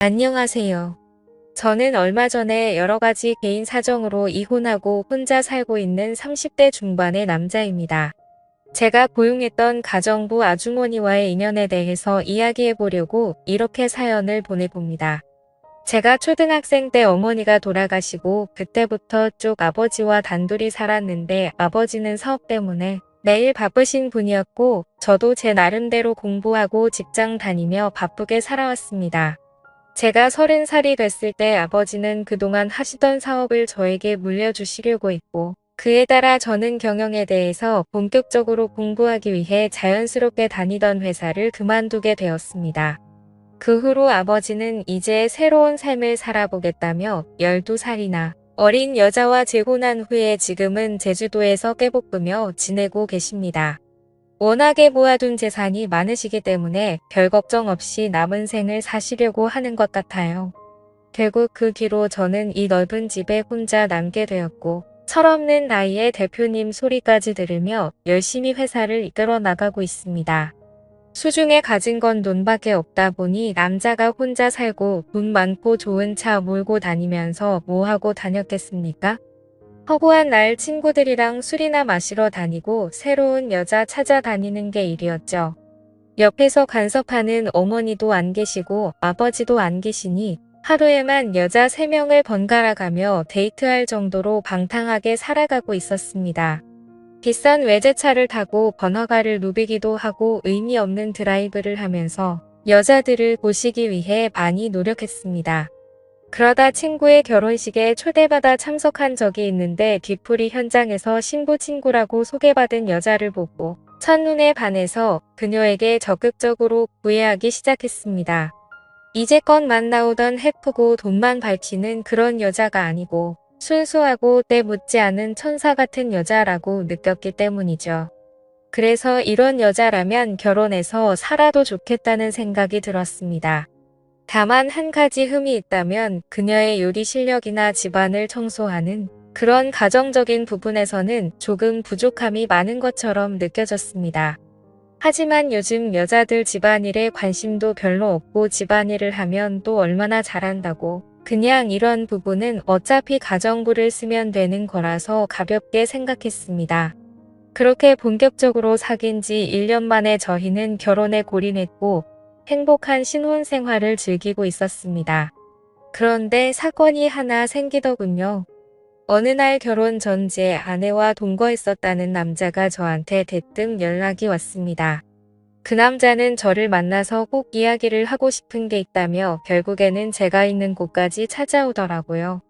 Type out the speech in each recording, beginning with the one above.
안녕하세요. 저는 얼마 전에 여러 가지 개인 사정으로 이혼하고 혼자 살고 있는 30대 중반의 남자입니다. 제가 고용했던 가정부 아주머니와의 인연에 대해서 이야기해 보려고 이렇게 사연을 보내봅니다. 제가 초등학생 때 어머니가 돌아가시고 그때부터 쭉 아버지와 단둘이 살았는데 아버지는 사업 때문에 매일 바쁘신 분이었고 저도 제 나름대로 공부하고 직장 다니며 바쁘게 살아왔습니다. 제가 30살이 됐을 때 아버지는 그동안 하시던 사업을 저에게 물려주시려고 했고 그에 따라 저는 경영에 대해서 본격적으로 공부하기 위해 자연스럽게 다니던 회사를 그만두게 되었습니다. 그 후로 아버지는 이제 새로운 삶을 살아보겠다며 12살이나 어린 여자와 재혼한 후에 지금은 제주도에서 깨볶으며 지내고 계십니다. 워낙에 모아둔 재산이 많으시기 때문에 별 걱정 없이 남은 생을 사시려고 하는 것 같아요. 결국 그 뒤로 저는 이 넓은 집에 혼자 남게 되었고 철없는 나이에 대표님 소리까지 들으며 열심히 회사를 이끌어 나가고 있습니다. 수중에 가진 건 돈밖에 없다 보니 남자가 혼자 살고 돈 많고 좋은 차 몰고 다니면서 뭐 하고 다녔겠습니까? 허구한 날 친구들이랑 술이나 마시러 다니고 새로운 여자 찾아다니는 게 일이었죠. 옆에서 간섭하는 어머니도 안 계시고 아버지도 안 계시니 하루에만 여자 3명을 번갈아 가며 데이트할 정도로 방탕하게 살아가고 있었습니다. 비싼 외제차를 타고 번화가를 누비기도 하고 의미 없는 드라이브를 하면서 여자들을 보시기 위해 많이 노력했습니다. 그러다 친구의 결혼식에 초대받아 참석한 적이 있는데 뒤풀이 현장에서 신부 친구라고 소개받은 여자를 보고 첫눈에 반해서 그녀에게 적극적으로 구애하기 시작했습니다. 이제껏 만나오던 해프고 돈만 밝히는 그런 여자가 아니고 순수하고 때 묻지 않은 천사 같은 여자라고 느꼈기 때문이죠. 그래서 이런 여자라면 결혼해서 살아도 좋겠다는 생각이 들었습니다. 다만 한 가지 흠이 있다면 그녀의 요리 실력이나 집안을 청소하는 그런 가정적인 부분에서는 조금 부족함이 많은 것처럼 느껴졌습니다. 하지만 요즘 여자들 집안일에 관심도 별로 없고 집안일을 하면 또 얼마나 잘한다고 그냥 이런 부분은 어차피 가정부를 쓰면 되는 거라서 가볍게 생각했습니다. 그렇게 본격적으로 사귄 지 1년 만에 저희는 결혼에 골인했고 행복한 신혼 생활을 즐기고 있었습니다. 그런데 사건이 하나 생기더군요. 어느 날 결혼 전 제 아내와 동거했었다는 남자가 저한테 대뜸 연락이 왔습니다. 그 남자는 저를 만나서 꼭 이야기를 하고 싶은 게 있다며 결국에는 제가 있는 곳까지 찾아오더라고요.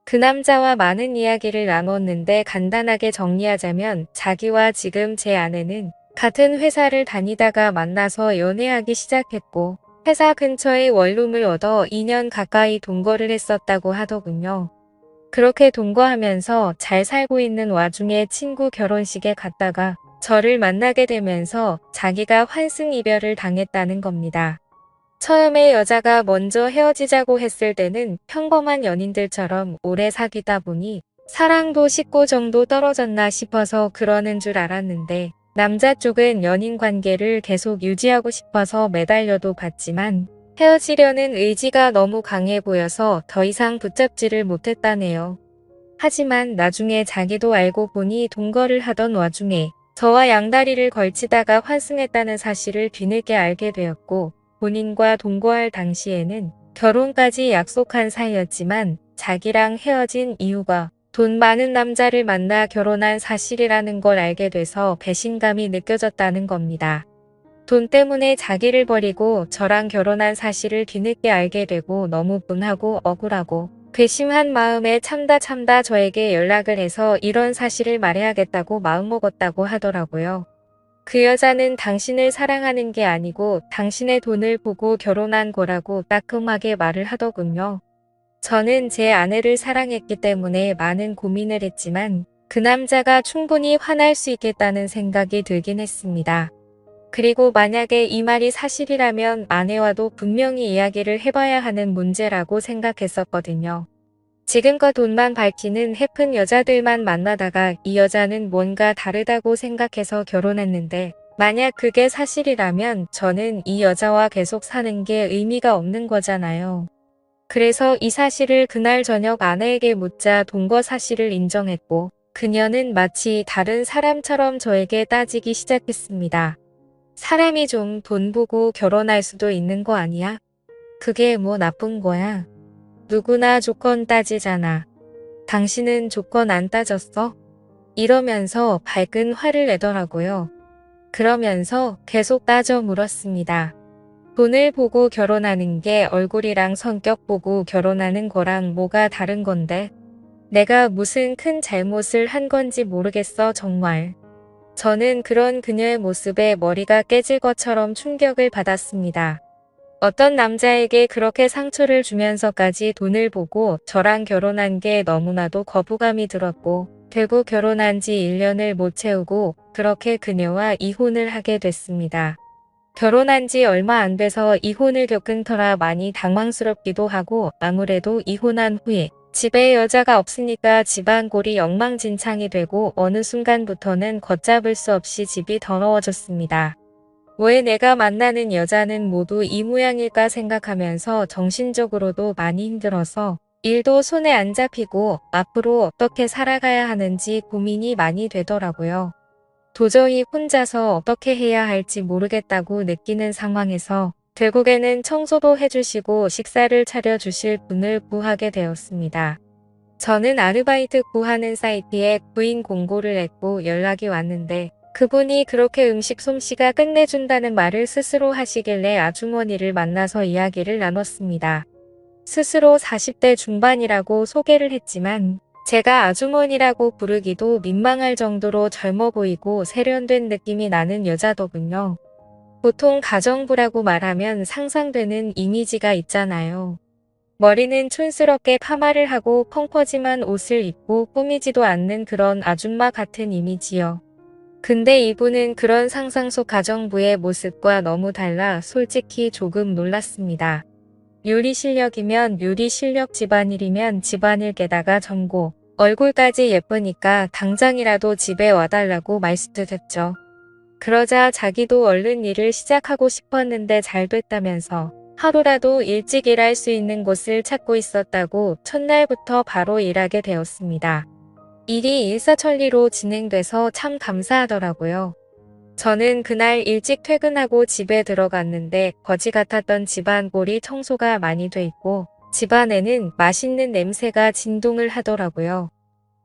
그 남자와 많은 이야기를 나눴는데 간단하게 정리하자면 자기와 지금 제 아내는 같은 회사를 다니다가 만나서 연애하기 시작했고 회사 근처에 원룸을 얻어 2년 가까이 동거를 했었다고 하더군요. 그렇게 동거하면서 잘 살고 있는 와중에 친구 결혼식에 갔다가 저를 만나게 되면서 자기가 환승 이별을 당했다는 겁니다. 처음에 여자가 먼저 헤어지자고 했을 때는 평범한 연인들처럼 오래 사귀다 보니 사랑도 식고 정도 떨어졌나 싶어서 그러는 줄 알았는데 남자 쪽은 연인 관계를 계속 유지하고 싶어서 매달려도 봤지만 헤어지려는 의지가 너무 강해 보여서 더 이상 붙잡지를 못했다네요. 하지만 나중에 자기도 알고 보니 동거를 하던 와중에 저와 양다리를 걸치다가 환승했다는 사실을 뒤늦게 알게 되었고 본인과 동거할 당시에는 결혼까지 약속한 사이였지만 자기랑 헤어진 이유가 돈 많은 남자를 만나 결혼한 사실이라는 걸 알게 돼서 배신감이 느껴졌다는 겁니다. 돈 때문에 자기를 버리고 저랑 결혼한 사실을 뒤늦게 알게 되고 너무 분하고 억울하고 괘씸한 마음에 참다 저에게 연락을 해서 이런 사실을 말해야겠다고 마음먹었다고 하더라고요. 그 여자는 당신을 사랑하는 게 아니고 당신의 돈을 보고 결혼한 거라고 따끔하게 말을 하더군요. 저는 제 아내를 사랑했기 때문에 많은 고민을 했지만 그 남자가 충분히 화날 수 있겠다는 생각이 들긴 했습니다. 그리고 만약에 이 말이 사실이라면 아내와도 분명히 이야기를 해봐야 하는 문제라고 생각했었거든요. 지금껏 돈만 밝히는 해픈 여자들만 만나다가 이 여자는 뭔가 다르다고 생각해서 결혼했는데 만약 그게 사실이라면 저는 이 여자와 계속 사는 게 의미가 없는 거잖아요. 그래서 이 사실을 그날 저녁 아내에게 묻자 동거 사실을 인정했고 그녀는 마치 다른 사람처럼 저에게 따지기 시작했습니다. 사람이 좀 돈 보고 결혼할 수도 있는 거 아니야? 그게 뭐 나쁜 거야? 누구나 조건 따지잖아. 당신은 조건 안 따졌어? 이러면서 밝은 화를 내더라고요. 그러면서 계속 따져 물었습니다. 돈을 보고 결혼하는 게 얼굴이랑 성격 보고 결혼하는 거랑 뭐가 다른 건데? 내가 무슨 큰 잘못을 한 건지 모르겠어 정말. 저는 그런 그녀의 모습에 머리가 깨질 것처럼 충격을 받았습니다. 어떤 남자에게 그렇게 상처를 주면서까지 돈을 보고 저랑 결혼한 게 너무나도 거부감이 들었고 결국 결혼한 지 1년을 못 채우고 그렇게 그녀와 이혼을 하게 됐습니다. 결혼한 지 얼마 안 돼서 이혼을 겪은 터라 많이 당황스럽기도 하고 아무래도 이혼한 후에 집에 여자가 없으니까 집안 꼴이 엉망진창이 되고 어느 순간부터는 걷잡을 수 없이 집이 더러워졌습니다. 왜 내가 만나는 여자는 모두 이 모양일까 생각하면서 정신적으로도 많이 힘들어서 일도 손에 안 잡히고 앞으로 어떻게 살아가야 하는지 고민이 많이 되더라고요. 도저히 혼자서 어떻게 해야 할지 모르겠다고 느끼는 상황에서 결국에는 청소도 해주시고 식사를 차려주실 분을 구하게 되었습니다. 저는 아르바이트 구하는 사이트에 구인 공고를 했고 연락이 왔는데 그분이 그렇게 음식 솜씨가 끝내준다는 말을 스스로 하시길래 아주머니를 만나서 이야기를 나눴습니다. 스스로 40대 중반이라고 소개를 했지만 제가 아주머니라고 부르기도 민망할 정도로 젊어 보이고 세련된 느낌이 나는 여자더군요. 보통 가정부라고 말하면 상상되는 이미지가 있잖아요. 머리는 촌스럽게 파마를 하고 펑퍼짐한 옷을 입고 꾸미지도 않는 그런 아줌마 같은 이미지요. 근데 이분은 그런 상상 속 가정부의 모습과 너무 달라 솔직히 조금 놀랐습니다. 요리 실력이면 요리 실력, 집안일이면 집안일, 게다가 전고, 얼굴까지 예쁘니까 당장이라도 집에 와달라고 말씀드렸죠. 그러자 자기도 얼른 일을 시작하고 싶었는데 잘 됐다면서 하루라도 일찍 일할 수 있는 곳을 찾고 있었다고 첫날부터 바로 일하게 되었습니다. 일이 일사천리로 진행돼서 참 감사하더라고요. 저는 그날 일찍 퇴근하고 집에 들어갔는데 거지 같았던 집안 꼴이 청소가 많이 돼 있고 집안에는 맛있는 냄새가 진동을 하더라고요.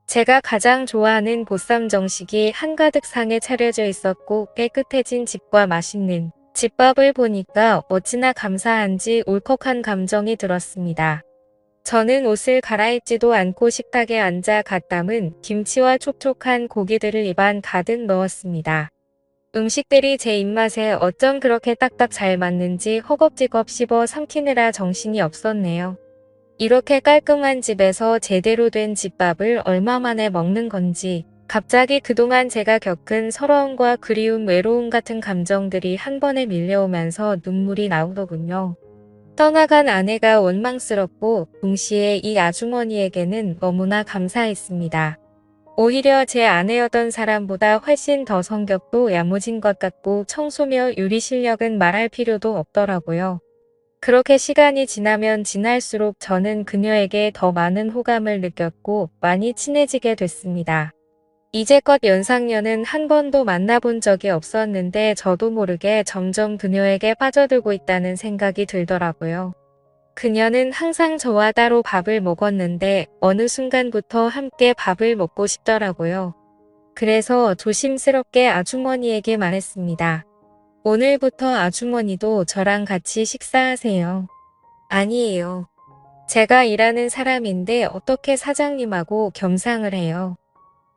제가 가장 좋아하는 보쌈 정식이 한가득 상에 차려져 있었고 깨끗해진 집과 맛있는 집밥을 보니까 어찌나 감사한지 울컥한 감정이 들었습니다. 저는 옷을 갈아입지도 않고 식탁에 앉아 갓 담은 김치와 촉촉한 고기들을 입안 가득 넣었습니다. 음식들이 제 입맛에 어쩜 그렇게 딱딱 잘 맞는지 허겁지겁 씹어 삼키느라 정신이 없었네요. 이렇게 깔끔한 집에서 제대로 된 집밥을 얼마 만에 먹는 건지 갑자기 그동안 제가 겪은 서러움과 그리움, 외로움 같은 감정들이 한 번에 밀려오면서 눈물이 나오더군요. 떠나간 아내가 원망스럽고 동시에 이 아주머니에게는 너무나 감사했습니다. 오히려 제 아내였던 사람보다 훨씬 더 성격도 야무진 것 같고 청소며 요리 실력은 말할 필요도 없더라고요. 그렇게 시간이 지나면 지날수록 저는 그녀에게 더 많은 호감을 느꼈고 많이 친해지게 됐습니다. 이제껏 연상녀는 한 번도 만나본 적이 없었는데 저도 모르게 점점 그녀에게 빠져들고 있다는 생각이 들더라고요. 그녀는 항상 저와 따로 밥을 먹었는데 어느 순간부터 함께 밥을 먹고 싶더라고요. 그래서 조심스럽게 아주머니에게 말했습니다. 오늘부터 아주머니도 저랑 같이 식사하세요. 아니에요. 제가 일하는 사람인데 어떻게 사장님하고 겸상을 해요.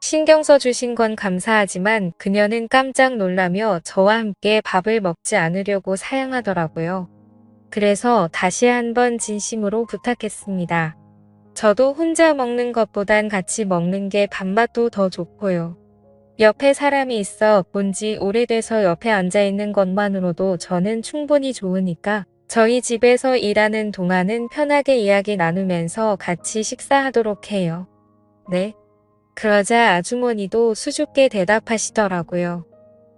신경 써주신 건 감사하지만 그녀는 깜짝 놀라며 저와 함께 밥을 먹지 않으려고 사양하더라고요. 그래서 다시 한번 진심으로 부탁했습니다. 저도 혼자 먹는 것보단 같이 먹는 게 밥맛도 더 좋고요. 옆에 사람이 있어 본지 오래돼서 옆에 앉아있는 것만으로도 저는 충분히 좋으니까 저희 집에서 일하는 동안은 편하게 이야기 나누면서 같이 식사하도록 해요. 네. 그러자 아주머니도 수줍게 대답하시더라고요.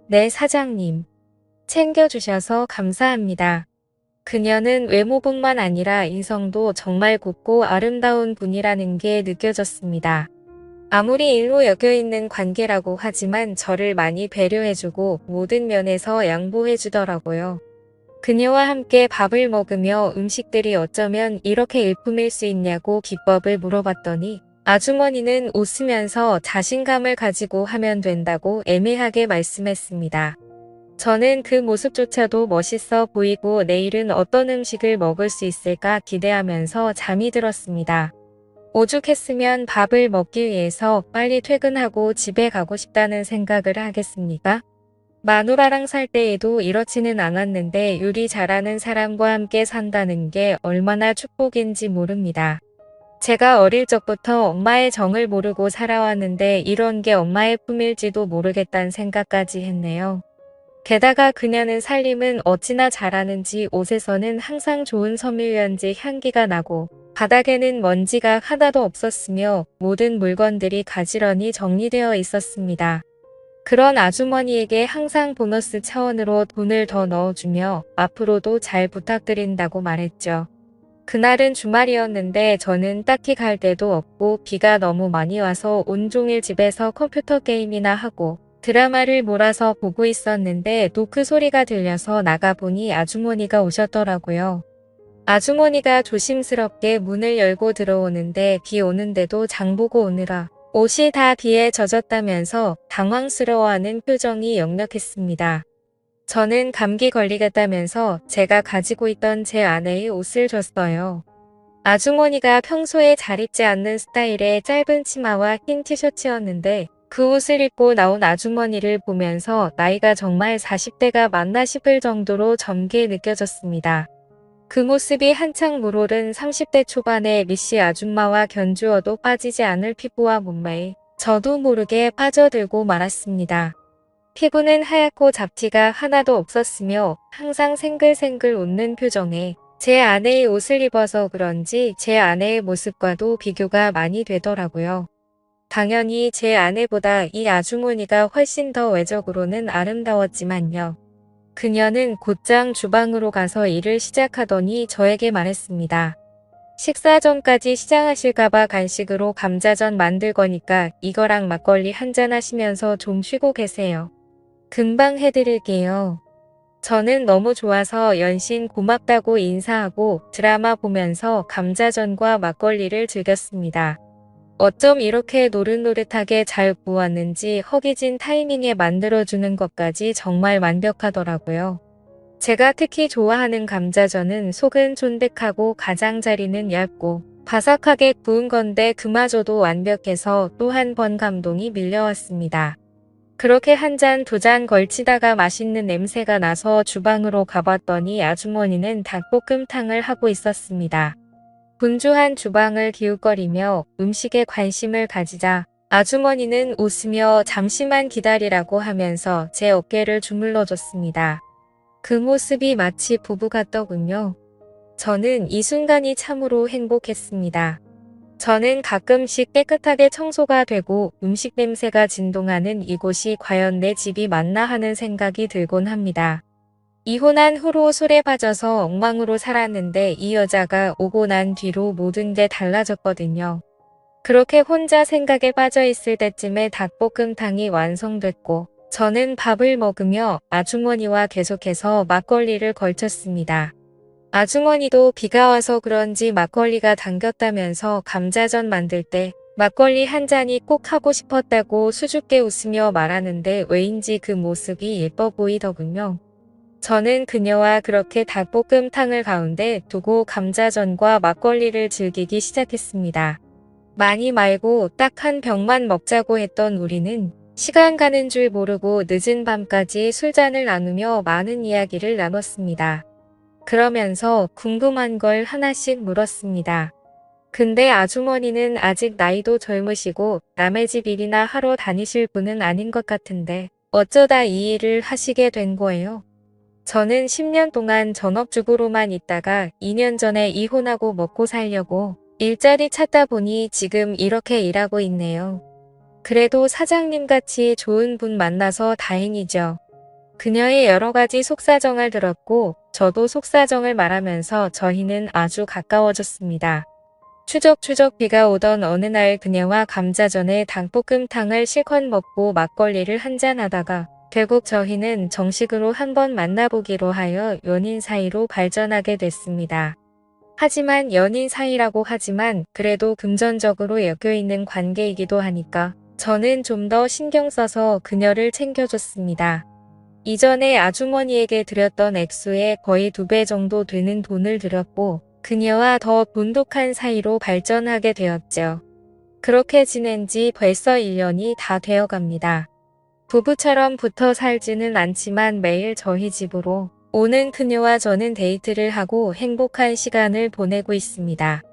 네, 사장님. 챙겨주셔서 감사합니다. 그녀는 외모뿐만 아니라 인성도 정말 곱고 아름다운 분이라는 게 느껴졌습니다. 아무리 일로 엮여있는 관계라고 하지만 저를 많이 배려해주고 모든 면에서 양보해주더라고요. 그녀와 함께 밥을 먹으며 음식들이 어쩌면 이렇게 일품일 수 있냐고 기법을 물어봤더니 아주머니는 웃으면서 자신감을 가지고 하면 된다고 애매하게 말씀했습니다. 저는 그 모습조차도 멋있어 보이고 내일은 어떤 음식을 먹을 수 있을까 기대하면서 잠이 들었습니다. 오죽했으면 밥을 먹기 위해서 빨리 퇴근하고 집에 가고 싶다는 생각을 하겠습니까? 마누라랑 살 때에도 이렇지는 않았는데 요리 잘하는 사람과 함께 산다는 게 얼마나 축복인지 모릅니다. 제가 어릴 적부터 엄마의 정을 모르고 살아왔는데 이런 게 엄마의 품일지도 모르겠다는 생각까지 했네요. 게다가 그녀는 살림은 어찌나 잘하는지 옷에서는 항상 좋은 섬유유연제 향기가 나고 바닥에는 먼지가 하나도 없었으며 모든 물건들이 가지런히 정리되어 있었습니다. 그런 아주머니에게 항상 보너스 차원으로 돈을 더 넣어주며 앞으로도 잘 부탁드린다고 말했죠. 그날은 주말이었는데 저는 딱히 갈 데도 없고 비가 너무 많이 와서 온종일 집에서 컴퓨터 게임이나 하고 드라마를 몰아서 보고 있었는데 노크 소리가 들려서 나가보니 아주머니가 오셨더라고요. 아주머니가 조심스럽게 문을 열고 들어오는데 비 오는데도 장보고 오느라 옷이 다 비에 젖었다면서 당황스러워하는 표정이 역력했습니다. 저는 감기 걸리겠다면서 제가 가지고 있던 제 아내의 옷을 줬어요. 아주머니가 평소에 잘 입지 않는 스타일의 짧은 치마와 흰 티셔츠였는데 그 옷을 입고 나온 아주머니를 보면서 나이가 정말 40대가 맞나 싶을 정도로 젊게 느껴졌습니다. 그 모습이 한창 물오른 30대 초반의 미씨 아줌마와 견주어도 빠지지 않을 피부와 몸매에 저도 모르게 빠져들고 말았습니다. 피부는 하얗고 잡티가 하나도 없었으며 항상 생글생글 웃는 표정에 제 아내의 옷을 입어서 그런지 제 아내의 모습과도 비교가 많이 되더라고요. 당연히 제 아내보다 이 아주머니가 훨씬 더 외적으로는 아름다웠지만요. 그녀는 곧장 주방으로 가서 일을 시작하더니 저에게 말했습니다. 식사 전까지 시장하실까봐 간식으로 감자전 만들 거니까 이거랑 막걸리 한잔 하시면서 좀 쉬고 계세요. 금방 해드릴게요. 저는 너무 좋아서 연신 고맙다고 인사하고 드라마 보면서 감자전과 막걸리를 즐겼습니다. 어쩜 이렇게 노릇노릇하게 잘 구웠는지 허기진 타이밍에 만들어주는 것까지 정말 완벽하더라고요. 제가 특히 좋아하는 감자전은 속은 쫀득하고 가장자리는 얇고 바삭하게 구운 건데 그마저도 완벽해서 또 한 번 감동이 밀려왔습니다. 그렇게 한 잔 두 잔 걸치다가 맛있는 냄새가 나서 주방으로 가봤더니 아주머니는 닭볶음탕을 하고 있었습니다. 분주한 주방을 기웃거리며 음식에 관심을 가지자 아주머니는 웃으며 잠시만 기다리라고 하면서 제 어깨를 주물러줬습니다. 그 모습이 마치 부부 같더군요. 저는 이 순간이 참으로 행복했습니다. 저는 가끔씩 깨끗하게 청소가 되고 음식 냄새가 진동하는 이곳이 과연 내 집이 맞나 하는 생각이 들곤 합니다. 이혼한 후로 술에 빠져서 엉망으로 살았는데 이 여자가 오고 난 뒤로 모든 게 달라졌거든요. 그렇게 혼자 생각에 빠져 있을 때쯤에 닭볶음탕이 완성됐고 저는 밥을 먹으며 아주머니와 계속해서 막걸리를 걸쳤습니다. 아주머니도 비가 와서 그런지 막걸리가 당겼다면서 감자전 만들 때 막걸리 한 잔이 꼭 하고 싶었다고 수줍게 웃으며 말하는데 왜인지 그 모습이 예뻐 보이더군요. 저는 그녀와 그렇게 닭볶음탕을 가운데 두고 감자전과 막걸리를 즐기기 시작했습니다. 많이 말고 딱 한 병만 먹자고 했던 우리는 시간 가는 줄 모르고 늦은 밤까지 술잔을 나누며 많은 이야기를 나눴습니다. 그러면서 궁금한 걸 하나씩 물었습니다. 근데 아주머니는 아직 나이도 젊으시고 남의 집 일이나 하러 다니실 분은 아닌 것 같은데 어쩌다 이 일을 하시게 된 거예요? 저는 10년 동안 전업주부로만 있다가 2년 전에 이혼하고 먹고 살려고 일자리 찾다 보니 지금 이렇게 일하고 있네요. 그래도 사장님같이 좋은 분 만나서 다행이죠. 그녀의 여러 가지 속사정을 들었고 저도 속사정을 말하면서 저희는 아주 가까워졌습니다. 추적추적 비가 오던 어느 날 그녀와 감자전에 닭볶음탕을 실컷 먹고 막걸리를 한잔하다가 결국 저희는 정식으로 한번 만나보기로 하여 연인 사이로 발전하게 됐습니다. 하지만 연인 사이라고 하지만 그래도 금전적으로 엮여있는 관계이기도 하니까 저는 좀 더 신경 써서 그녀를 챙겨줬습니다. 이전에 아주머니에게 드렸던 액수의 거의 2배 정도 되는 돈을 들였고 그녀와 더 돈독한 사이로 발전하게 되었죠. 그렇게 지낸 지 벌써 1년이 다 되어 갑니다. 부부처럼 붙어 살지는 않지만 매일 저희 집으로 오는 그녀와 저는 데이트를 하고 행복한 시간을 보내고 있습니다.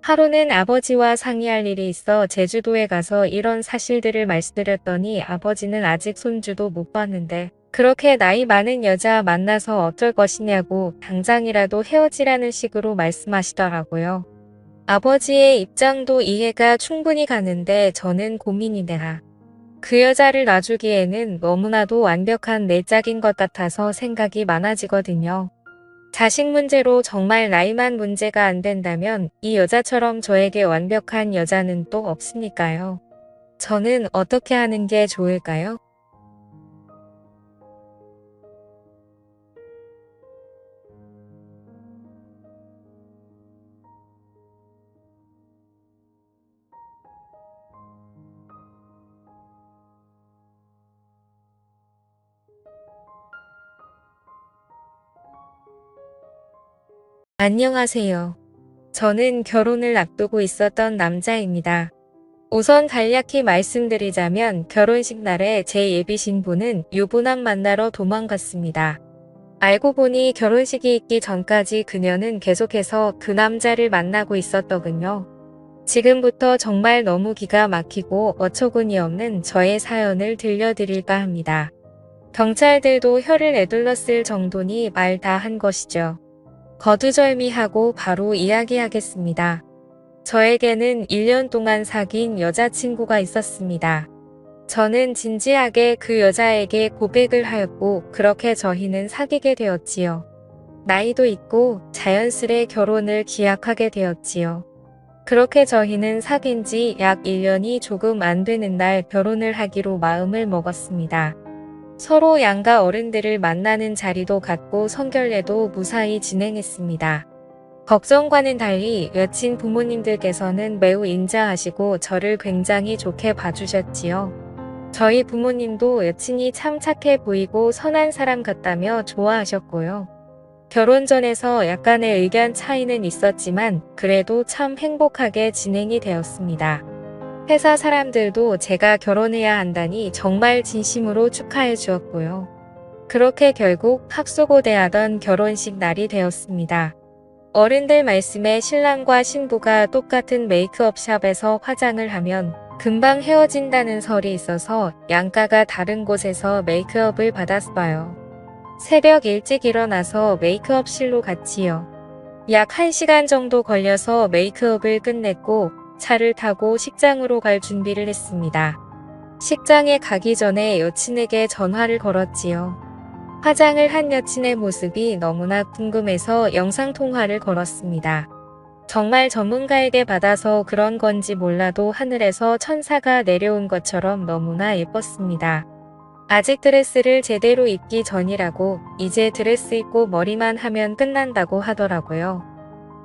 하루는 아버지와 상의할 일이 있어 제주도에 가서 이런 사실들을 말씀드렸더니 아버지는 아직 손주도 못 봤는데 그렇게 나이 많은 여자 만나서 어쩔 것이냐고 당장이라도 헤어지라는 식으로 말씀하시더라고요. 아버지의 입장도 이해가 충분히 가는데 저는 고민이네라. 그 여자를 놔주기에는 너무나도 완벽한 내 짝인 것 같아서 생각이 많아지거든요. 자식 문제로 정말 나이만 문제가 안 된다면 이 여자처럼 저에게 완벽한 여자는 또 없으니까요. 저는 어떻게 하는 게 좋을까요? 안녕하세요. 저는 결혼을 앞두고 있었던 남자입니다. 우선 간략히 말씀드리자면 결혼식 날에 제 예비 신부는 유부남 만나러 도망갔습니다. 알고 보니 결혼식이 있기 전까지 그녀는 계속해서 그 남자를 만나고 있었더군요. 지금부터 정말 너무 기가 막히고 어처구니 없는 저의 사연을 들려드릴까 합니다. 경찰들도 혀를 내둘렀을 정도니 말 다 한 것이죠. 거두절미하고 바로 이야기하겠습니다. 저에게는 1년 동안 사귄 여자친구가 있었습니다. 저는 진지하게 그 여자에게 고백을 하였고 그렇게 저희는 사귀게 되었지요. 나이도 있고 자연스레 결혼을 기약하게 되었지요. 그렇게 저희는 사귄 지 약 1년이 조금 안 되는 날 결혼을 하기로 마음을 먹었습니다. 서로 양가 어른들을 만나는 자리도 갖고 성결례도 무사히 진행했습니다. 걱정과는 달리 여친 부모님들께서는 매우 인자하시고 저를 굉장히 좋게 봐주셨지요. 저희 부모님도 여친이 참 착해 보이고 선한 사람 같다며 좋아하셨고요. 결혼전에서 약간의 의견 차이는 있었지만 그래도 참 행복하게 진행이 되었습니다. 회사 사람들도 제가 결혼해야 한다니 정말 진심으로 축하해 주었고요. 그렇게 결국 학수고대하던 결혼식 날이 되었습니다. 어른들 말씀에 신랑과 신부가 똑같은 메이크업 샵에서 화장을 하면 금방 헤어진다는 설이 있어서 양가가 다른 곳에서 메이크업을 받았어요. 새벽 일찍 일어나서 메이크업실로 갔지요. 약 1시간 정도 걸려서 메이크업을 끝냈고 차를 타고 식장으로 갈 준비를 했습니다. 식장에 가기 전에 여친에게 전화를 걸었지요. 화장을 한 여친의 모습이 너무나 궁금해서 영상통화를 걸었습니다. 정말 전문가에게 받아서 그런 건지 몰라도 하늘에서 천사가 내려온 것처럼 너무나 예뻤습니다. 아직 드레스를 제대로 입기 전이라고 이제 드레스 입고 머리만 하면 끝난다고 하더라고요.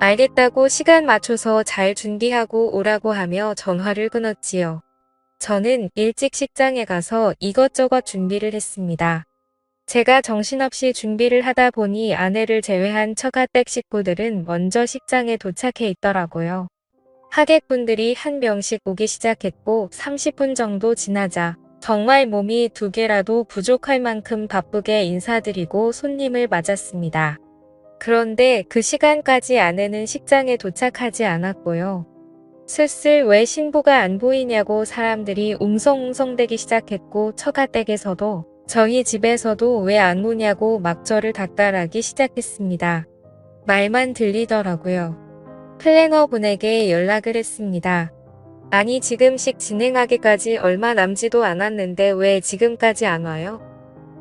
알겠다고 시간 맞춰서 잘 준비하고 오라고 하며 전화를 끊었지요. 저는 일찍 식장에 가서 이것저것 준비를 했습니다. 제가 정신없이 준비를 하다 보니 아내를 제외한 처가댁 식구들은 먼저 식장에 도착해 있더라고요. 하객분들이 한 명씩 오기 시작했고 30분 정도 지나자 정말 몸이 2개라도 부족할 만큼 바쁘게 인사드리고 손님을 맞았습니다. 그런데 그 시간까지 아내는 식장에 도착하지 않았고요. 슬슬 왜 신부가 안 보이냐고 사람들이 웅성웅성대기 시작했고 처가댁에서도 저희 집에서도 왜 안 오냐고 막 저를 닥달하기 시작했습니다. 말만 들리더라고요. 플래너분에게 연락을 했습니다. 아니 지금씩 진행하기까지 얼마 남지도 않았는데 왜 지금까지 안 와요?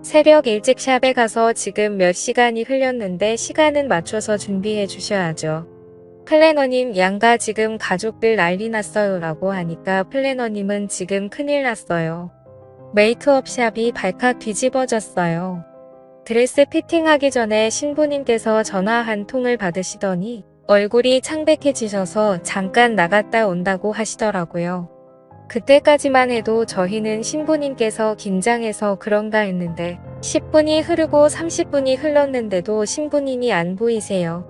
새벽 일찍 샵에 가서 지금 몇 시간이 흘렸는데 시간은 맞춰서 준비해 주셔야죠. 플래너님 양가 지금 가족들 난리 났어요 라고 하니까 플래너님은 지금 큰일 났어요. 메이크업 샵이 발칵 뒤집어졌어요. 드레스 피팅하기 전에 신부님께서 전화 한 통을 받으시더니 얼굴이 창백해지셔서 잠깐 나갔다 온다고 하시더라고요. 그때까지만 해도 저희는 신부님께서 긴장해서 그런가 했는데 10분이 흐르고 30분이 흘렀는데도 신부님이 안 보이세요.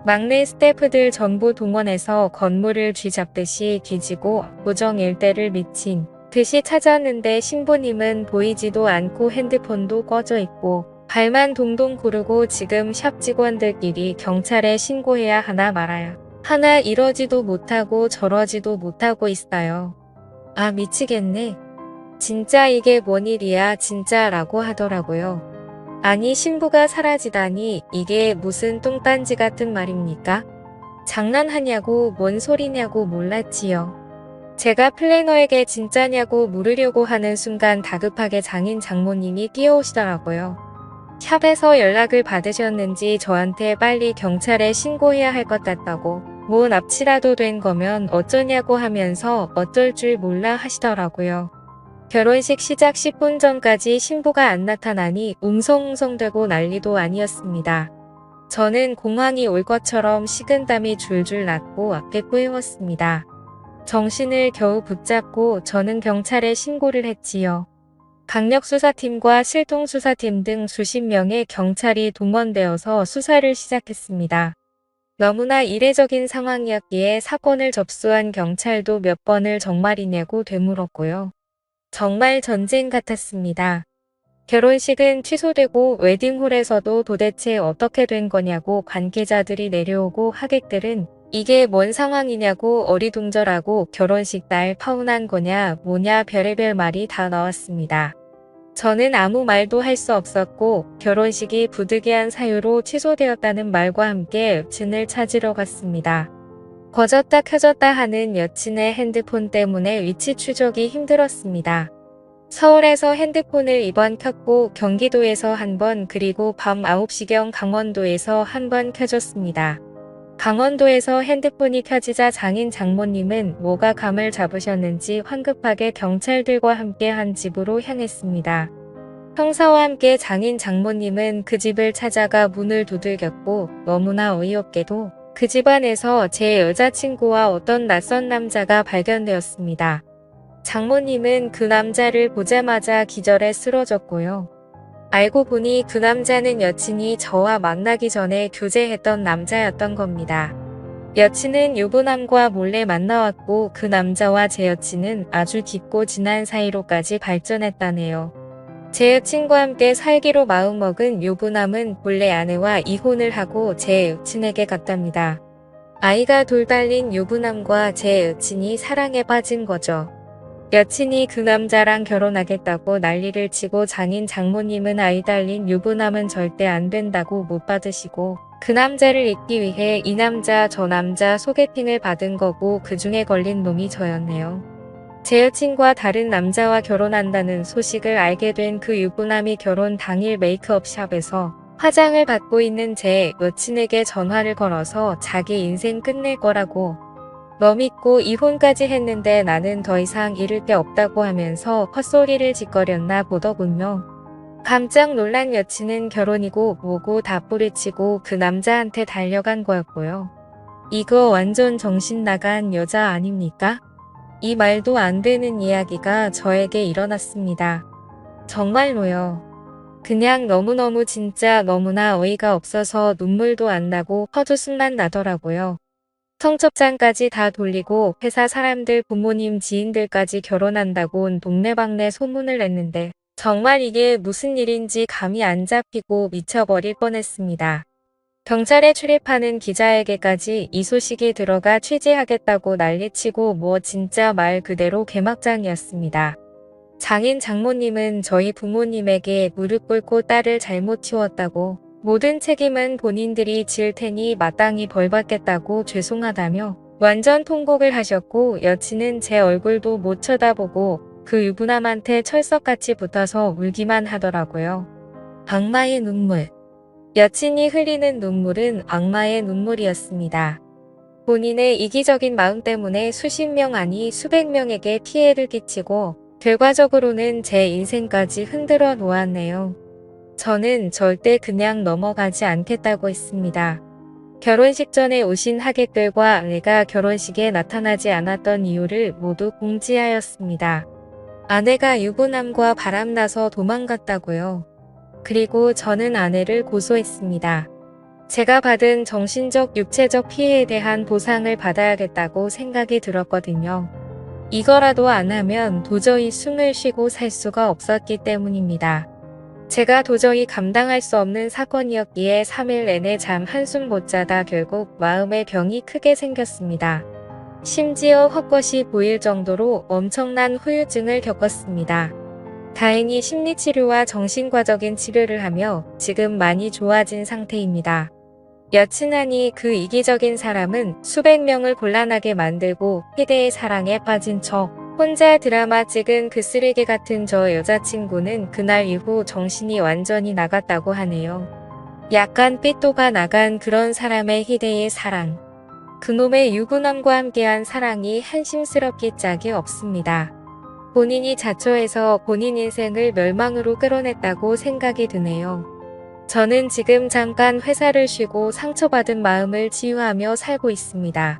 막내 스태프들 전부 동원해서 건물을 쥐잡듯이 뒤지고 고정 일대를 미친 듯이 찾았는데 신부님은 보이지도 않고 핸드폰도 꺼져 있고 발만 동동 구르고 지금 샵 직원들끼리 경찰에 신고해야 하나 말아야 하나 이러지도 못하고 저러지도 못하고 있어요. 아 미치겠네. 진짜 이게 뭔 일이야 진짜라고 하더라고요. 아니 신부가 사라지다니 이게 무슨 똥딴지 같은 말입니까? 장난하냐고 뭔 소리냐고 몰랐지요. 제가 플래너에게 진짜냐고 물으려고 하는 순간 다급하게 장인 장모님이 뛰어오시더라고요. 샵에서 연락을 받으셨는지 저한테 빨리 경찰에 신고해야 할 것 같다고 뭐 납치라도 된 거면 어쩌냐고 하면서 어쩔 줄 몰라 하시더라고요. 결혼식 시작 10분 전까지 신부가 안 나타나니 웅성웅성대고 난리도 아니었습니다. 저는 공황이 올 것처럼 식은땀이 줄줄 났고 앞에 뿌였습니다. 정신을 겨우 붙잡고 저는 경찰에 신고를 했지요. 강력수사팀과 실동수사팀 등 수십 명의 경찰이 동원되어서 수사를 시작했습니다. 너무나 이례적인 상황이었기에 사건을 접수한 경찰도 몇 번을 정말이냐고 되물었고요. 정말 전쟁 같았습니다. 결혼식은 취소되고 웨딩홀에서도 도대체 어떻게 된 거냐고 관계자들이 내려오고 하객들은 이게 뭔 상황이냐고 어리둥절하고 결혼식 날 파혼한 거냐 뭐냐 별의별 말이 다 나왔습니다. 저는 아무 말도 할 수 없었고 결혼식이 부득이한 사유로 취소되었다는 말과 함께 여친을 찾으러 갔습니다. 꺼졌다 켜졌다 하는 여친의 핸드폰 때문에 위치 추적이 힘들었습니다. 서울에서 핸드폰을 2번 켰고 경기도에서 1번 그리고 밤 9시경 강원도에서 1번 켜졌습니다. 강원도에서 핸드폰이 켜지자 장인 장모님은 뭐가 감을 잡으셨는지 황급하게 경찰들과 함께 한 집으로 향했습니다. 형사와 함께 장인 장모님은 그 집을 찾아가 문을 두들겼고 너무나 어이없게도 그 집 안에서 제 여자친구와 어떤 낯선 남자가 발견되었습니다. 장모님은 그 남자를 보자마자 기절해 쓰러졌고요. 알고 보니 그 남자는 여친이 저와 만나기 전에 교제했던 남자였던 겁니다. 여친은 유부남과 몰래 만나왔고 그 남자와 제 여친은 아주 깊고 진한 사이로까지 발전했다네요. 제 여친과 함께 살기로 마음먹은 유부남은 본래 아내와 이혼을 하고 제 여친에게 갔답니다. 아이가 둘 달린 유부남과 제 여친이 사랑에 빠진 거죠. 여친이 그 남자랑 결혼하겠다고 난리를 치고 장인 장모님은 아이 달린 유부남은 절대 안 된다고 못 받으시고 그 남자를 잊기 위해 이 남자 저 남자 소개팅을 받은 거고 그 중에 걸린 놈이 저였네요. 제 여친과 다른 남자와 결혼한다는 소식을 알게 된 그 유부남이 결혼 당일 메이크업 샵에서 화장을 받고 있는 제 여친에게 전화를 걸어서 자기 인생 끝낼 거라고 너 믿고 이혼까지 했는데 나는 더 이상 잃을 게 없다고 하면서 헛소리를 짓거렸나 보더군요. 깜짝 놀란 여친은 결혼이고 뭐고 다 뿌리치고 그 남자한테 달려간 거였고요. 이거 완전 정신 나간 여자 아닙니까? 이 말도 안 되는 이야기가 저에게 일어났습니다. 정말로요. 그냥 너무너무 진짜 너무나 어이가 없어서 눈물도 안 나고 헛웃음만 나더라고요. 청첩장까지 다 돌리고 회사 사람들 부모님 지인들까지 결혼한다고 온 동네방네 소문을 냈는데 정말 이게 무슨 일인지 감이 안 잡히고 미쳐버릴 뻔했습니다. 경찰에 출입하는 기자에게까지 이 소식이 들어가 취재하겠다고 난리치고 뭐 진짜 말 그대로 개막장이었습니다. 장인 장모님은 저희 부모님에게 무릎 꿇고 딸을 잘못 키웠다고 모든 책임은 본인들이 질 테니 마땅히 벌 받겠다고 죄송하다며 완전 통곡을 하셨고 여친은 제 얼굴도 못 쳐다보고 그 유부남한테 철석같이 붙어서 울기만 하더라고요. 악마의 눈물. 여친이 흘리는 눈물은 악마의 눈물이었습니다. 본인의 이기적인 마음 때문에 수십 명 아니 수백 명에게 피해를 끼치고 결과적으로는 제 인생까지 흔들어 놓았네요. 저는 절대 그냥 넘어가지 않겠다고 했습니다. 결혼식 전에 오신 하객들과 아내가 결혼식에 나타나지 않았던 이유를 모두 공지하였습니다. 아내가 유부남과 바람나서 도망갔다고요. 그리고 저는 아내를 고소했습니다. 제가 받은 정신적, 육체적 피해에 대한 보상을 받아야겠다고 생각이 들었거든요. 이거라도 안 하면 도저히 숨을 쉬고 살 수가 없었기 때문입니다. 제가 도저히 감당할 수 없는 사건이었기에 3일 내내 잠 한숨 못 자다 결국 마음의 병이 크게 생겼습니다. 심지어 헛것이 보일 정도로 엄청난 후유증을 겪었습니다. 다행히 심리치료와 정신과적인 치료를 하며 지금 많이 좋아진 상태입니다. 여친하니 그 이기적인 사람은 수백 명을 곤란하게 만들고 희대의 사랑에 빠진 척 혼자 드라마 찍은 그 쓰레기 같은 저 여자친구는 그날 이후 정신이 완전히 나갔다고 하네요. 약간 삐또가 나간 그런 사람의 희대의 사랑. 그놈의 유부남과 함께한 사랑이 한심스럽기 짝이 없습니다. 본인이 자초해서 본인 인생을 멸망으로 끌어냈다고 생각이 드네요. 저는 지금 잠깐 회사를 쉬고 상처받은 마음을 치유하며 살고 있습니다.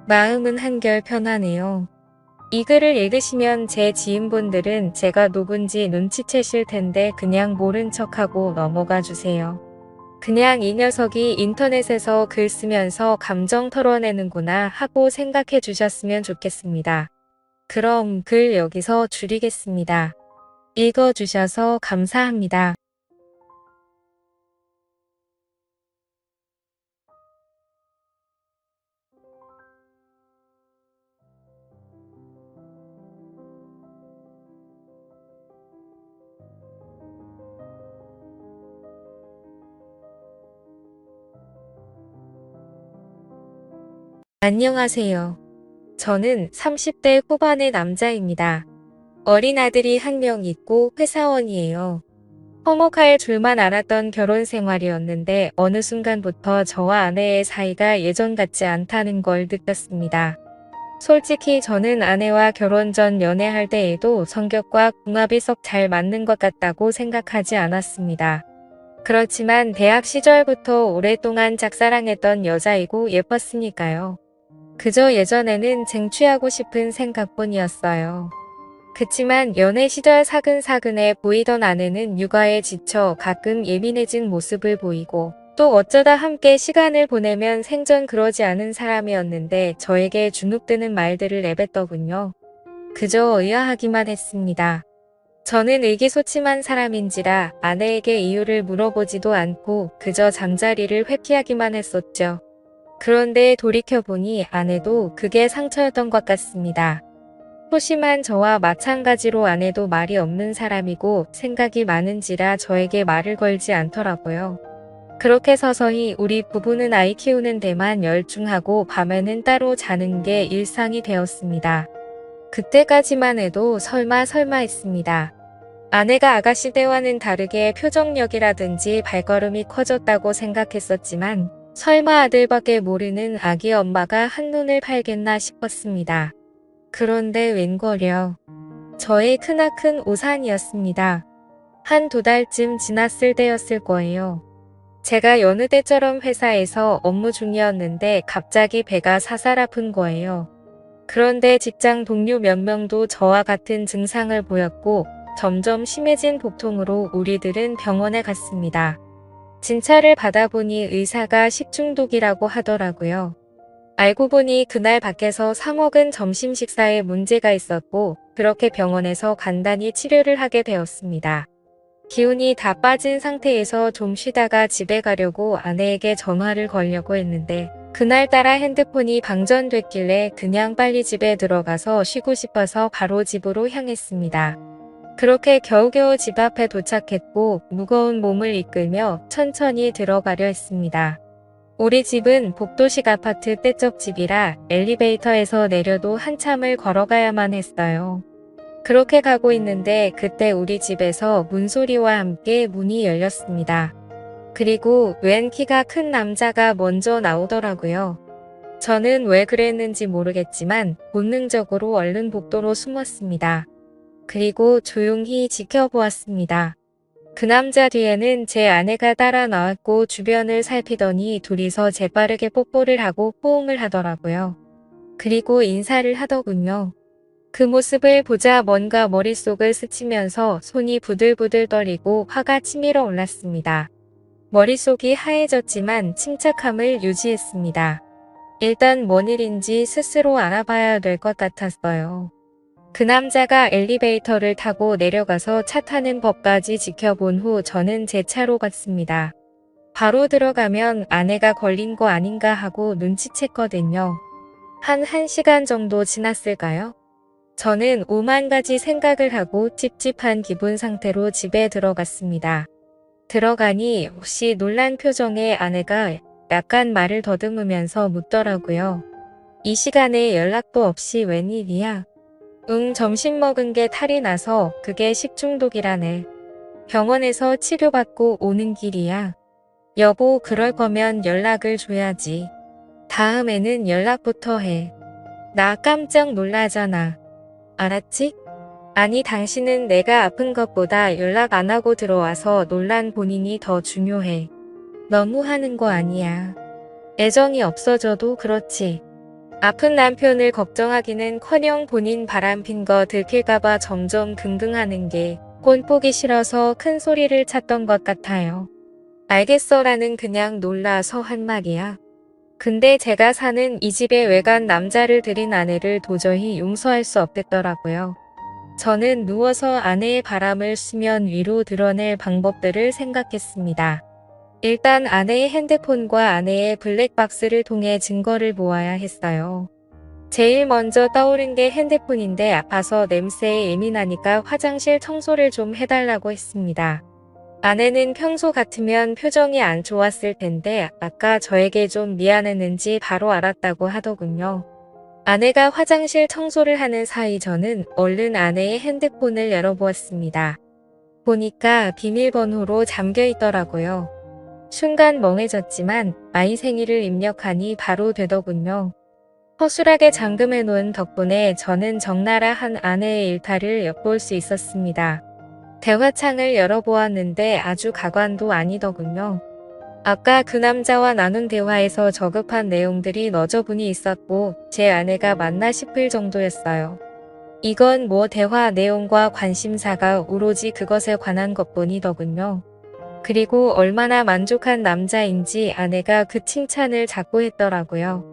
마음은 한결 편하네요. 이 글을 읽으시면 제 지인분들은 제가 누군지 눈치채실 텐데 그냥 모른 척하고 넘어가 주세요. 그냥 이 녀석이 인터넷에서 글 쓰면서 감정 털어내는구나 하고 생각해 주셨으면 좋겠습니다. 그럼 글 여기서 줄이겠습니다. 읽어주셔서 감사합니다. 안녕하세요. 저는 30대 후반의 남자입니다. 어린 아들이 한 명 있고 회사원이에요. 화목할 줄만 알았던 결혼 생활이었는데 어느 순간부터 저와 아내의 사이가 예전 같지 않다는 걸 느꼈습니다. 솔직히 저는 아내와 결혼 전 연애할 때에도 성격과 궁합이 썩 잘 맞는 것 같다고 생각하지 않았습니다. 그렇지만 대학 시절부터 오랫동안 짝사랑했던 여자이고 예뻤으니까요. 그저 예전에는 쟁취하고 싶은 생각뿐이었어요. 그치만 연애 시절 사근사근해 보이던 아내는 육아에 지쳐 가끔 예민해진 모습을 보이고 또 어쩌다 함께 시간을 보내면 생전 그러지 않은 사람이었는데 저에게 주눅드는 말들을 내뱉더군요. 그저 의아하기만 했습니다. 저는 의기소침한 사람인지라 아내에게 이유를 물어보지도 않고 그저 잠자리를 회피하기만 했었죠. 그런데 돌이켜보니 아내도 그게 상처였던 것 같습니다. 소심한 저와 마찬가지로 아내도 말이 없는 사람이고 생각이 많은지라 저에게 말을 걸지 않더라고요. 그렇게 서서히 우리 부부는 아이 키우는 데만 열중하고 밤에는 따로 자는 게 일상이 되었습니다. 그때까지만 해도 설마 했습니다. 아내가 아가씨 때와는 다르게 표정력이라든지 발걸음이 커졌다고 생각했었지만 설마 아들밖에 모르는 아기 엄마가 한눈을 팔겠나 싶었습니다. 그런데 웬걸요. 저의 크나큰 오산이었습니다. 한 2달쯤 지났을 때였을 거예요. 제가 여느 때처럼 회사에서 업무 중이었는데 갑자기 배가 사살 아픈 거예요. 그런데 직장 동료 몇 명도 저와 같은 증상을 보였고 점점 심해진 복통으로 우리들은 병원에 갔습니다. 진찰을 받아보니 의사가 식중독이라고 하더라고요. 알고 보니 그날 밖에서 사 먹은 점심 식사에 문제가 있었고 그렇게 병원에서 간단히 치료를 하게 되었습니다. 기운이 다 빠진 상태에서 좀 쉬다가 집에 가려고 아내에게 전화를 걸려고 했는데 그날따라 핸드폰이 방전됐길래 그냥 빨리 집에 들어가서 쉬고 싶어서 바로 집으로 향했습니다. 그렇게 겨우겨우 집 앞에 도착했고 무거운 몸을 이끌며 천천히 들어가려 했습니다. 우리 집은 복도식 아파트 떼적집이라 엘리베이터에서 내려도 한참을 걸어가야만 했어요. 그렇게 가고 있는데 그때 우리 집에서 문소리와 함께 문이 열렸습니다. 그리고 웬 키가 큰 남자가 먼저 나오더라고요. 저는 왜 그랬는지 모르겠지만 본능적으로 얼른 복도로 숨었습니다. 그리고 조용히 지켜보았습니다. 그 남자 뒤에는 제 아내가 따라 나왔고 주변을 살피더니 둘이서 재빠르게 뽀뽀를 하고 포옹을 하더라고요. 그리고 인사를 하더군요. 그 모습을 보자 뭔가 머릿속을 스치면서 손이 부들부들 떨리고 화가 치밀어 올랐습니다. 머릿속이 하얘졌지만 침착함을 유지했습니다. 일단 뭔 일인지 스스로 알아봐야 될 것 같았어요. 그 남자가 엘리베이터를 타고 내려가서 차 타는 법까지 지켜본 후 저는 제 차로 갔습니다. 바로 들어가면 아내가 걸린 거 아닌가 하고 눈치챘거든요. 한 1시간 정도 지났을까요? 저는 오만 가지 생각을 하고 찝찝한 기분 상태로 집에 들어갔습니다. 들어가니 혹시 놀란 표정의 아내가 약간 말을 더듬으면서 묻더라고요. 이 시간에 연락도 없이 웬일이야? 점심 먹은 게 탈이 나서 그게 식중독이라네. 병원에서 치료받고 오는 길이야. 여보, 그럴 거면 연락을 줘야지. 다음에는 연락부터 해. 나 깜짝 놀라잖아. 알았지? 아니, 당신은 내가 아픈 것보다 연락 안 하고 들어와서 놀란 본인이 더 중요해. 너무 하는 거 아니야. 애정이 없어져도 그렇지. 아픈 남편을 걱정하기는커녕 본인 바람핀 거 들킬까봐 점점 긍긍하는 게 꼴보기 싫어서 큰 소리를 쳤던 것 같아요. 알겠어라는 그냥 놀라서 한 말이야. 근데 제가 사는 이 집에 외간 남자를 들인 아내를 도저히 용서할 수 없겠더라고요. 저는 누워서 아내의 바람을 수면 위로 드러낼 방법들을 생각했습니다. 일단 아내의 핸드폰과 아내의 블랙박스를 통해 증거를 모아야 했어요. 제일 먼저 떠오른 게 핸드폰인데 아파서 냄새에 예민하니까 화장실 청소를 좀 해달라고 했습니다. 아내는 평소 같으면 표정이 안 좋았을 텐데 아까 저에게 좀 미안했는지 바로 알았다고 하더군요. 아내가 화장실 청소를 하는 사이 저는 얼른 아내의 핸드폰을 열어보았습니다. 보니까 비밀번호로 잠겨 있더라고요. 순간 멍해졌지만 아이 생일을 입력하니 바로 되더군요. 허술하게 잠금해 놓은 덕분에 저는 적나라 한 아내의 일탈을 엿볼 수 있었습니다. 대화창을 열어보았는데 아주 가관도 아니더군요. 아까 그 남자와 나눈 대화에서 저급한 내용들이 너저분히 있었고 제 아내가 맞나 싶을 정도였어요. 이건 뭐 대화 내용과 관심사가 오로지 그것에 관한 것뿐이더군요. 그리고 얼마나 만족한 남자인지 아내가 그 칭찬을 자꾸 했더라고요.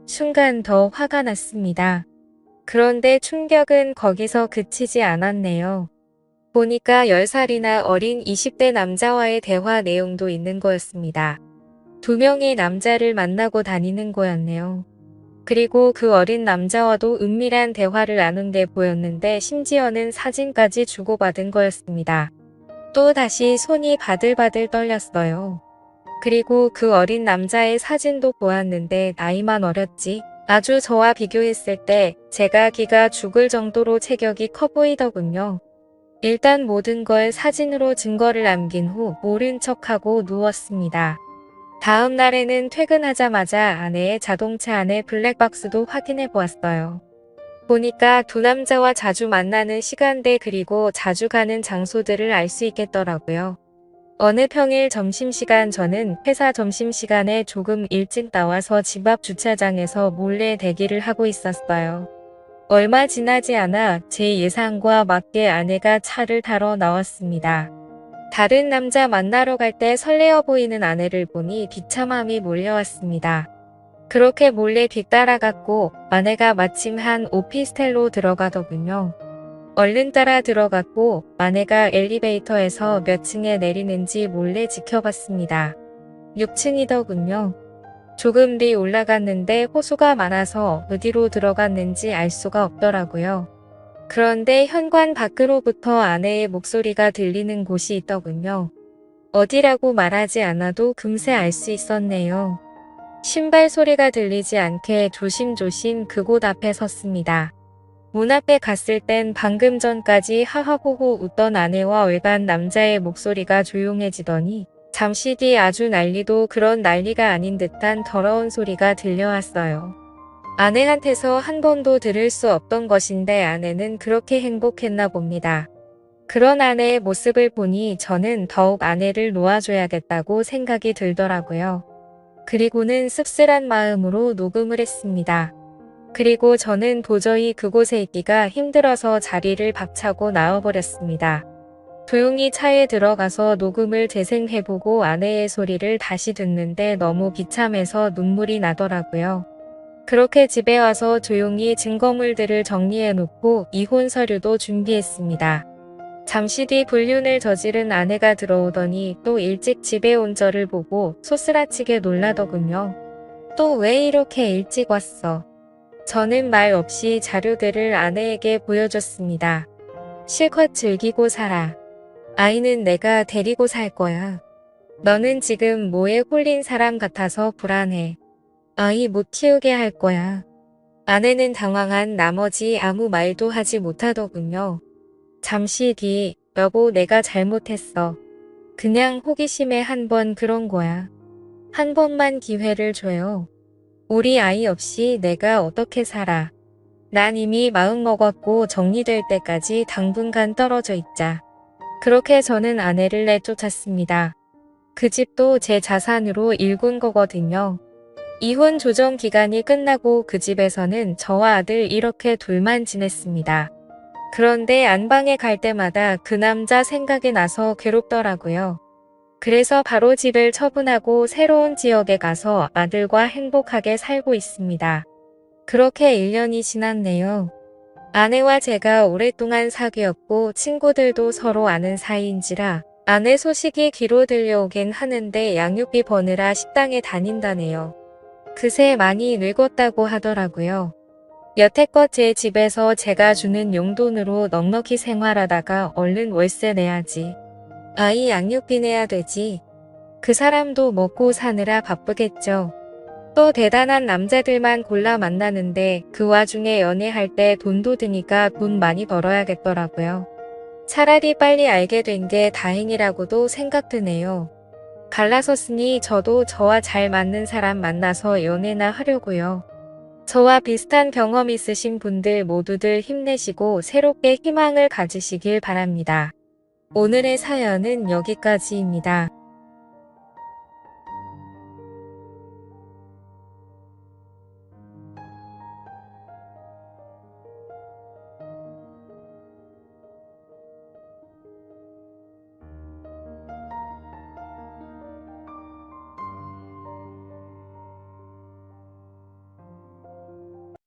순간 더 화가 났습니다. 그런데 충격은 거기서 그치지 않았네요. 보니까 10살이나 어린 20대 남자와의 대화 내용도 있는 거였습니다. 2명의 남자를 만나고 다니는 거였네요. 그리고 그 어린 남자와도 은밀한 대화를 나눈 게 보였는데 심지어는 사진까지 주고받은 거였습니다. 또 다시 손이 바들바들 떨렸어요. 그리고 그 어린 남자의 사진도 보았는데 나이만 어렸지. 아주 저와 비교했을 때 제가 기가 죽을 정도로 체격이 커 보이더군요. 일단 모든 걸 사진으로 증거를 남긴 후 모른 척하고 누웠습니다. 다음 날에는 퇴근하자마자 아내의 자동차 안의 블랙박스도 확인해 보았어요. 보니까 두 남자와 자주 만나는 시간대 그리고 자주 가는 장소들을 알 수 있겠더라고요. 어느 평일 점심시간 저는 회사 점심시간에 조금 일찍 나와서 집 앞 주차장에서 몰래 대기를 하고 있었어요. 얼마 지나지 않아 제 예상과 맞게 아내가 차를 타러 나왔습니다. 다른 남자 만나러 갈 때 설레어 보이는 아내를 보니 비참함이 몰려왔습니다. 그렇게 몰래 뒤따라갔고 아내가 마침 한 오피스텔로 들어가더군요. 얼른 따라 들어갔고 아내가 엘리베이터에서 몇 층에 내리는지 몰래 지켜봤습니다. 6층이더군요. 조금 뒤 올라갔는데 호수가 많아서 어디로 들어갔는지 알 수가 없더라고요. 그런데 현관 밖으로부터 아내의 목소리가 들리는 곳이 있더군요. 어디라고 말하지 않아도 금세 알 수 있었네요. 신발 소리가 들리지 않게 조심조심 그곳 앞에 섰습니다. 문 앞에 갔을 땐 방금 전까지 하하호호 웃던 아내와 외간 남자의 목소리가 조용해지더니 잠시 뒤 아주 난리도 그런 난리가 아닌 듯한 더러운 소리가 들려왔어요. 아내한테서 한 번도 들을 수 없던 것인데 아내는 그렇게 행복했나 봅니다. 그런 아내의 모습을 보니 저는 더욱 아내를 놓아줘야겠다고 생각이 들더라고요. 그리고는 씁쓸한 마음으로 녹음을 했습니다. 그리고 저는 도저히 그곳에 있기가 힘들어서 자리를 박차고 나와버렸습니다. 조용히 차에 들어가서 녹음을 재생해보고 아내의 소리를 다시 듣는데 너무 비참해서 눈물이 나더라고요. 그렇게 집에 와서 조용히 증거물들을 정리해놓고 이혼 서류도 준비했습니다. 잠시 뒤 불륜을 저지른 아내가 들어오더니 또 일찍 집에 온 저를 보고 소스라치게 놀라더군요. 또 왜 이렇게 일찍 왔어? 저는 말 없이 자료들을 아내에게 보여줬습니다. 실컷 즐기고 살아. 아이는 내가 데리고 살 거야. 너는 지금 뭐에 홀린 사람 같아서 불안해. 아이 못 키우게 할 거야. 아내는 당황한 나머지 아무 말도 하지 못하더군요. 잠시 뒤, 여보 내가 잘못했어. 그냥 호기심에 한 번 그런 거야. 한 번만 기회를 줘요. 우리 아이 없이 내가 어떻게 살아. 난 이미 마음 먹었고 정리될 때까지 당분간 떨어져 있자. 그렇게 저는 아내를 내쫓았습니다. 그 집도 제 자산으로 일군 거거든요. 이혼 조정 기간이 끝나고 그 집에서는 저와 아들 이렇게 둘만 지냈습니다. 그런데 안방에 갈 때마다 그 남자 생각이 나서 괴롭더라고요. 그래서 바로 집을 처분하고 새로운 지역에 가서 아들과 행복하게 살고 있습니다. 그렇게 1년이 지났네요. 아내와 제가 오랫동안 사귀었고 친구들도 서로 아는 사이인지라 아내 소식이 귀로 들려오긴 하는데 양육비 버느라 식당에 다닌다네요. 그새 많이 늙었다고 하더라고요. 여태껏 제 집에서 제가 주는 용돈으로 넉넉히 생활하다가 얼른 월세 내야지. 아이 양육비 내야 되지. 그 사람도 먹고 사느라 바쁘겠죠. 또 대단한 남자들만 골라 만나는데 그 와중에 연애할 때 돈도 드니까 돈 많이 벌어야겠더라고요. 차라리 빨리 알게 된 게 다행이라고도 생각드네요. 갈라섰으니 저도 저와 잘 맞는 사람 만나서 연애나 하려고요. 저와 비슷한 경험 있으신 분들 모두들 힘내시고 새롭게 희망을 가지시길 바랍니다. 오늘의 사연은 여기까지입니다.